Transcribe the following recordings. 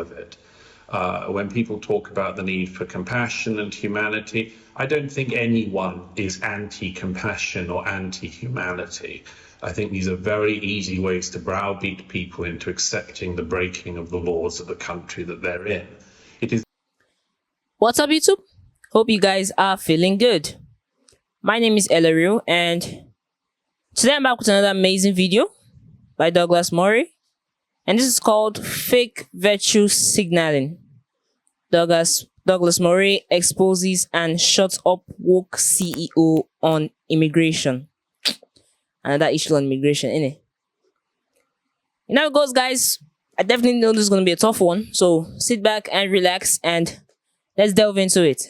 of it. When people talk about the need for compassion and humanity, I don't think anyone is anti-compassion or anti-humanity. I think these are very easy ways to browbeat people into accepting the breaking of the laws of the country that they're in. What's up, YouTube? Hope you guys are feeling good. My name is Elario, and today I'm back with another amazing video by Douglas Murray, and this is called Fake Virtue Signaling. Douglas Murray exposes and shuts up woke CEO on immigration. Another issue on immigration, innit? You know how it goes, guys. I definitely know this is going to be a tough one, so sit back and relax and let's delve into it.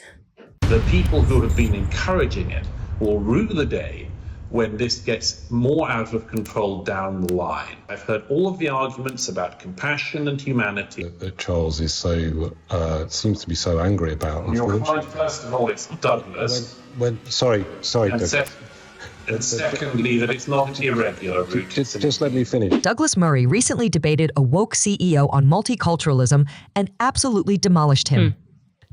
The people who have been encouraging it will rue the day when this gets more out of control down the line. I've heard all of the arguments about compassion and humanity that Charles is so seems to be so angry about. Your client, first of all, it's Douglas. Sorry, and secondly, that it's not irregular. Just let me finish. Douglas Murray recently debated a woke CEO on multiculturalism and absolutely demolished him.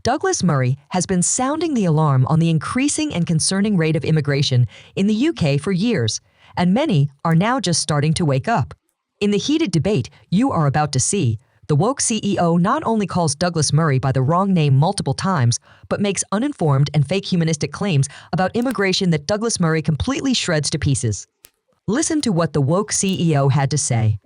Douglas Murray has been sounding the alarm on the increasing and concerning rate of immigration in the UK for years, and many are now just starting to wake up. In the heated debate you are about to see, the woke CEO not only calls Douglas Murray by the wrong name multiple times, but makes uninformed and fake humanistic claims about immigration that Douglas Murray completely shreds to pieces. Listen to what the woke CEO had to say.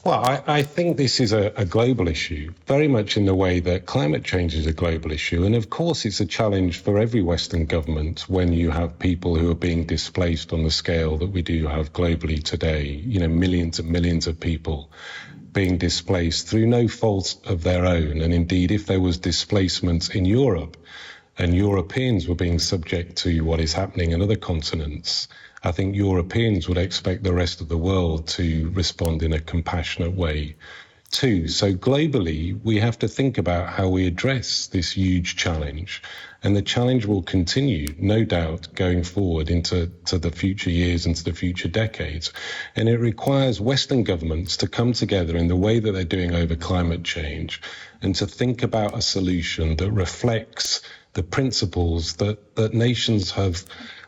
Well, I think this is a global issue, very much in the way that climate change is a global issue. And of course, it's a challenge for every Western government when you have people who are being displaced on the scale that we do have globally today. You know, millions and millions of people being displaced through no fault of their own. And indeed, if there was displacement in Europe and Europeans were being subject to what is happening in other continents, I think Europeans would expect the rest of the world to respond in a compassionate way too. So globally, we have to think about how we address this huge challenge. And the challenge will continue, no doubt, going forward into the future years, into the future decades. And it requires Western governments to come together in the way that they're doing over climate change and to think about a solution that reflects the principles that nations have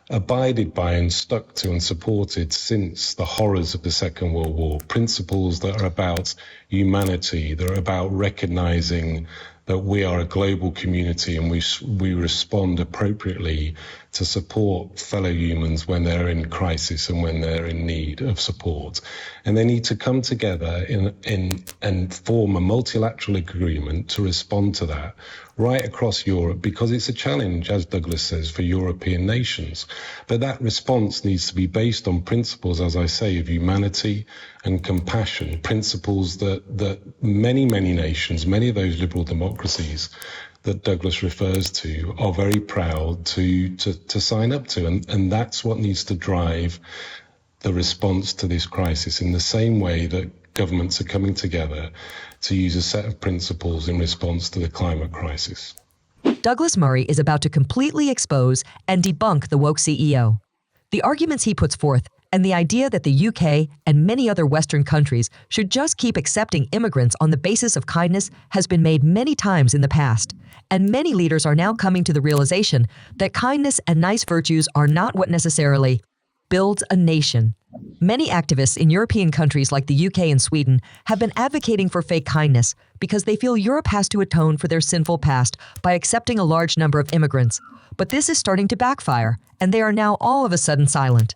abided by and stuck to and supported since the horrors of the Second World War. Principles that are about humanity, that are about recognizing that we are a global community and we respond appropriately to support fellow humans when they're in crisis and when they're in need of support. And they need to come together and form a multilateral agreement to respond to that right across Europe, because it's a challenge, as Douglas says, for European nations. But that response needs to be based on principles, as I say, of humanity and compassion, principles that many, many nations, many of those liberal democracies that Douglas refers to, are very proud to sign up to. And that's what needs to drive the response to this crisis, in the same way that governments are coming together to use a set of principles in response to the climate crisis. Douglas Murray is about to completely expose and debunk the woke CEO. The arguments he puts forth and the idea that the UK and many other Western countries should just keep accepting immigrants on the basis of kindness has been made many times in the past, and many leaders are now coming to the realization that kindness and nice virtues are not what necessarily builds a nation. Many activists in European countries like the UK and Sweden have been advocating for fake kindness because they feel Europe has to atone for their sinful past by accepting a large number of immigrants. But this is starting to backfire, and they are now all of a sudden silent.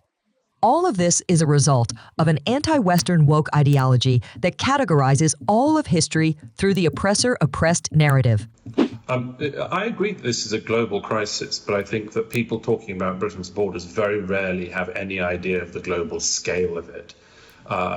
All of this is a result of an anti-Western woke ideology that categorizes all of history through the oppressor-oppressed narrative. I agree that this is a global crisis, but I think that people talking about Britain's borders very rarely have any idea of the global scale of it.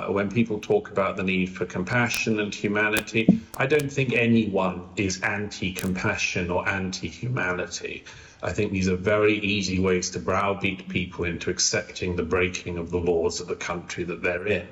When people talk about the need for compassion and humanity, I don't think anyone is anti-compassion or anti-humanity. I think these are very easy ways to browbeat people into accepting the breaking of the laws of the country that they're in.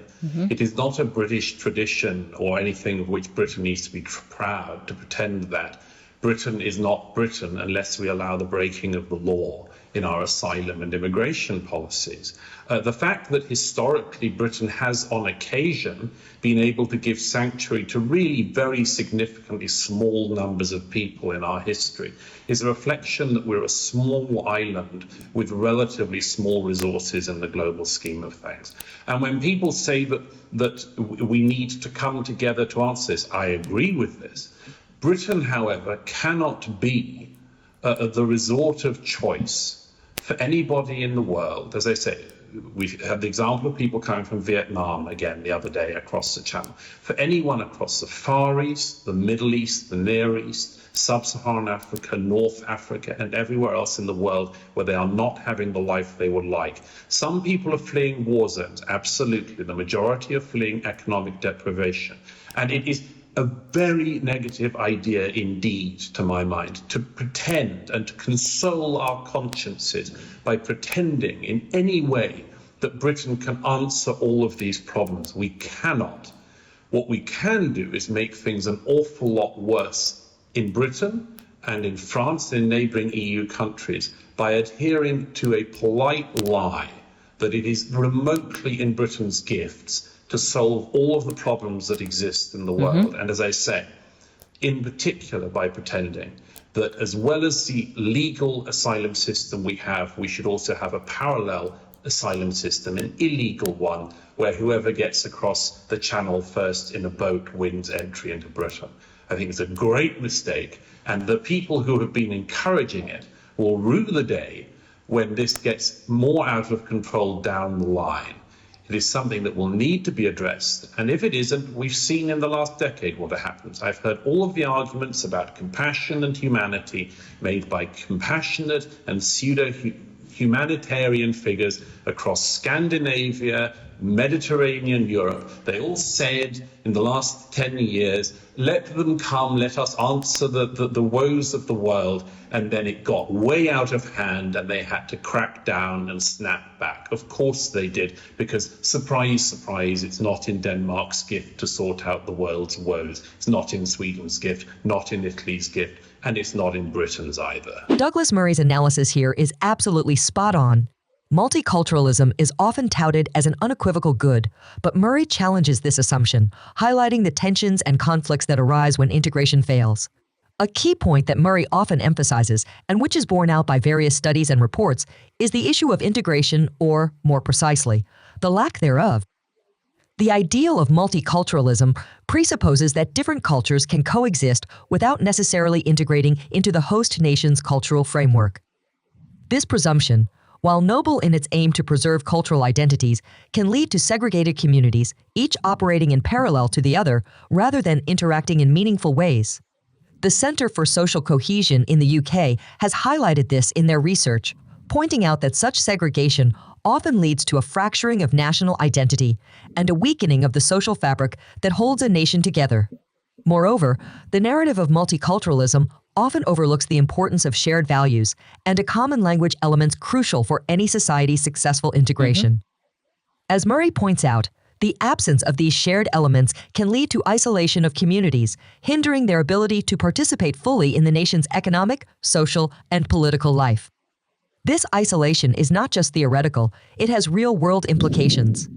It is not a British tradition or anything of which Britain needs to be proud to pretend that Britain is not Britain unless we allow the breaking of the law. in our asylum and immigration policies. The fact that historically Britain has on occasion been able to give sanctuary to really very significantly small numbers of people in our history is a reflection that we're a small island with relatively small resources in the global scheme of things. And when people say that we need to come together to answer this, I agree with this. Britain, however, cannot be the resort of choice for anybody in the world. As I say, we've had the example of people coming from Vietnam again the other day across the channel. For anyone across the Far East, the Middle East, the Near East, Sub-Saharan Africa, North Africa, and everywhere else in the world where they are not having the life they would like. Some people are fleeing war zones, absolutely. The majority are fleeing economic deprivation. And it is a very negative idea indeed, to my mind, to pretend and to console our consciences by pretending in any way that Britain can answer all of these problems. We cannot. What we can do is make things an awful lot worse in Britain and in France and in neighbouring EU countries by adhering to a polite lie that it is remotely in Britain's gifts to solve all of the problems that exist in the world. And as I say, in particular by pretending that as well as the legal asylum system we have, we should also have a parallel asylum system, an illegal one, where whoever gets across the channel first in a boat wins entry into Britain. I think it's a great mistake, and the people who have been encouraging it will rue the day when this gets more out of control down the line. It is something that will need to be addressed, and if it isn't, we've seen in the last decade what happens. I've heard all of the arguments about compassion and humanity made by compassionate and pseudo-humanitarian figures across Scandinavia, Mediterranean Europe. They all said in the last 10 years, let them come, let us answer the woes of the world. And then it got way out of hand and they had to crack down and snap back. Of course they did, because surprise, surprise, it's not in Denmark's gift to sort out the world's woes. It's not in Sweden's gift, not in Italy's gift, and it's not in Britain's either. Douglas Murray's analysis here is absolutely spot on. Multiculturalism is often touted as an unequivocal good, but Murray challenges this assumption, highlighting the tensions and conflicts that arise when integration fails. A key point that Murray often emphasizes, and which is borne out by various studies and reports, is the issue of integration, or, more precisely, the lack thereof. The ideal of multiculturalism presupposes that different cultures can coexist without necessarily integrating into the host nation's cultural framework. This presumption, while noble in its aim to preserve cultural identities, can lead to segregated communities, each operating in parallel to the other rather than interacting in meaningful ways. The Centre for Social Cohesion in the UK has highlighted this in their research, pointing out that such segregation often leads to a fracturing of national identity and a weakening of the social fabric that holds a nation together. Moreover, the narrative of multiculturalism often overlooks the importance of shared values and a common language elements crucial for any society's successful integration. As Murray points out, the absence of these shared elements can lead to isolation of communities, hindering their ability to participate fully in the nation's economic, social, and political life. This isolation is not just theoretical, it has real-world implications.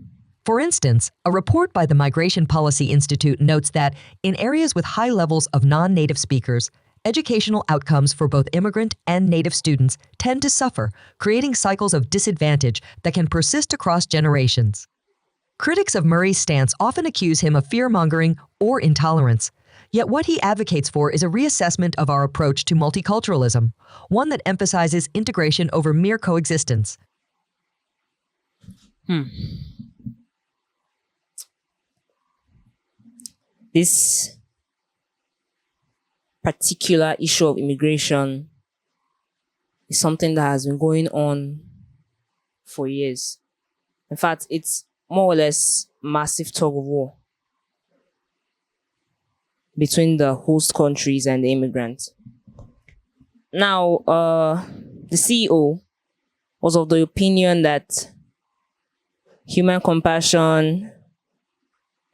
For instance, a report by the Migration Policy Institute notes that in areas with high levels of non-native speakers, educational outcomes for both immigrant and native students tend to suffer, creating cycles of disadvantage that can persist across generations. Critics of Murray's stance often accuse him of fear-mongering or intolerance, yet what he advocates for is a reassessment of our approach to multiculturalism, one that emphasizes integration over mere coexistence. This particular issue of immigration is something that has been going on for years. In fact, it's more or less massive tug of war between the host countries and the immigrants. Now, the CEO was of the opinion that human compassion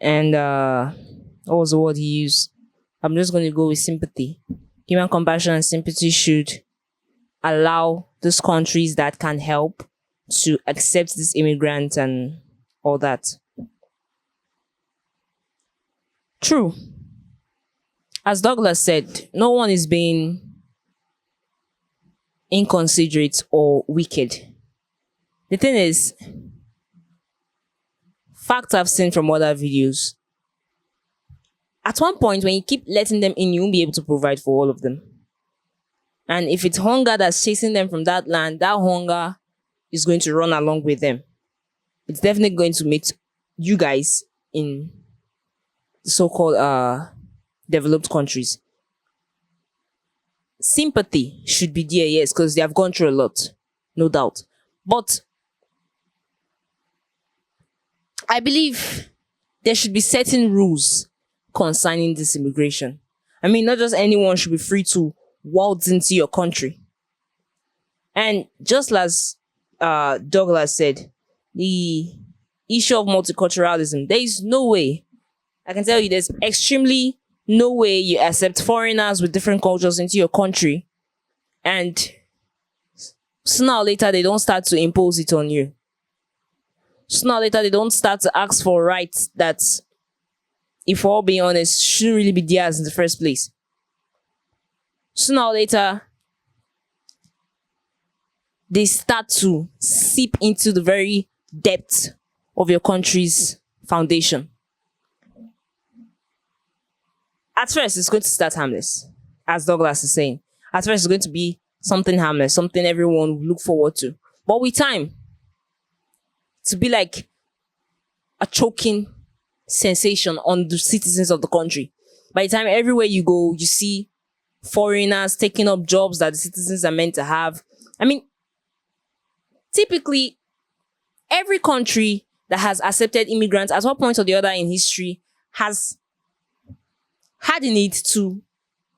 and what was the word he used? I'm just going to go with sympathy. Human compassion and sympathy should allow those countries that can help to accept these immigrants and all that. True. As Douglas said, no one is being inconsiderate or wicked. The thing is, facts I've seen from other videos, at one point when you keep letting them in, you won't be able to provide for all of them. And if it's hunger that's chasing them from that land, that hunger is going to run along with them. It's definitely going to make you guys in the so-called developed countries. Sympathy should be there, yes, because they have gone through a lot, no doubt. But I believe there should be certain rules concerning this immigration. I mean, not just anyone should be free to waltz into your country. And just as Douglas said, the issue of multiculturalism, there is no way, I can tell you there's extremely no way you accept foreigners with different cultures into your country and sooner or later they don't start to impose it on you. Sooner or later they don't start to ask for rights that, if we're all being honest, shouldn't really be theirs in the first place. Sooner or later they start to seep into the very depth of your country's foundation. At first, it's going to start harmless, as Douglas is saying. At first, it's going to be something harmless, something everyone will look forward to. But with time, to be like a choking sensation on the citizens of the country. By the time everywhere you go, you see foreigners taking up jobs that the citizens are meant to have. I mean, typically, every country that has accepted immigrants at one point or the other in history has had the need to,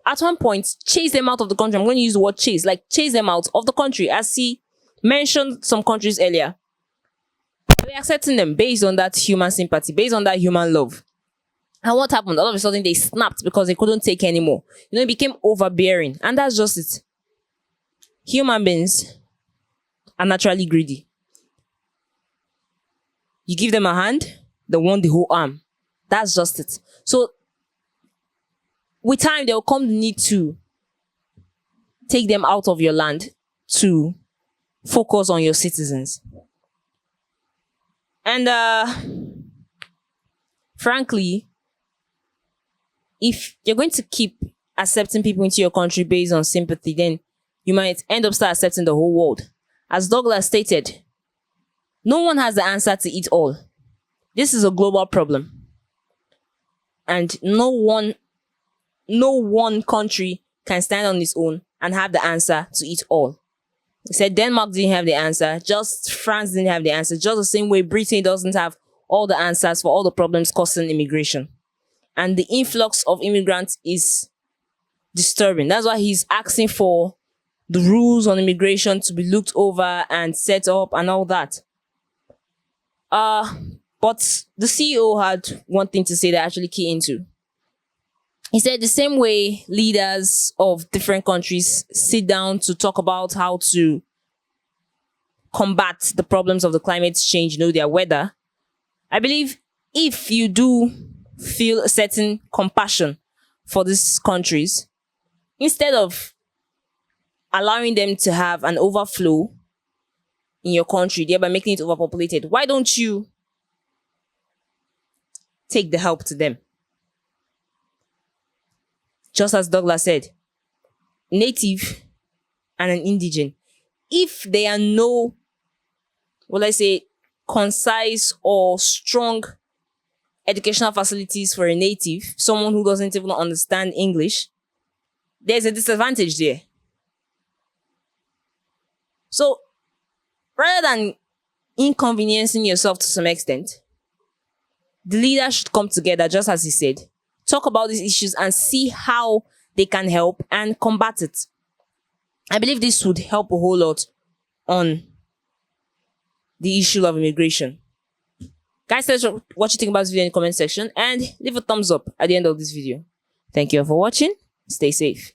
at one point, chase them out of the country. I'm going to use the word chase, like chase them out of the country. As he mentioned some countries earlier, we're accepting them based on that human sympathy, based on that human love. And what happened? All of a sudden, they snapped because they couldn't take anymore. It became overbearing. And that's just it. Human beings are naturally greedy. You give them a hand, they want the whole arm. That's just it. So, with time, there will come the need to take them out of your land to focus on your citizens. And frankly, if you're going to keep accepting people into your country based on sympathy, then you might end up start accepting the whole world. As Douglas stated, no one has the answer to it all. This is a global problem. And no one country can stand on its own and have the answer to it all. He said Denmark didn't have the answer, just France didn't have the answer, just the same way Britain doesn't have all the answers for all the problems causing immigration. And the influx of immigrants is disturbing. That's why he's asking for the rules on immigration to be looked over and set up and all that. But the CEO had one thing to say that I actually key into. He said the same way leaders of different countries sit down to talk about how to combat the problems of the climate change, their weather. I believe if you do feel a certain compassion for these countries, instead of allowing them to have an overflow in your country, thereby making it overpopulated, why don't you take the help to them? Just as Douglas said, native and an indigene, if there are no, concise or strong educational facilities for a native, someone who doesn't even understand English, there's a disadvantage there. So, rather than inconveniencing yourself to some extent, the leaders should come together, just as he said, talk about these issues and see how they can help and combat it. I believe this would help a whole lot on the issue of immigration. Guys, tell us what you think about this video in the comment section and leave a thumbs up at the end of this video. Thank you all for watching. Stay safe.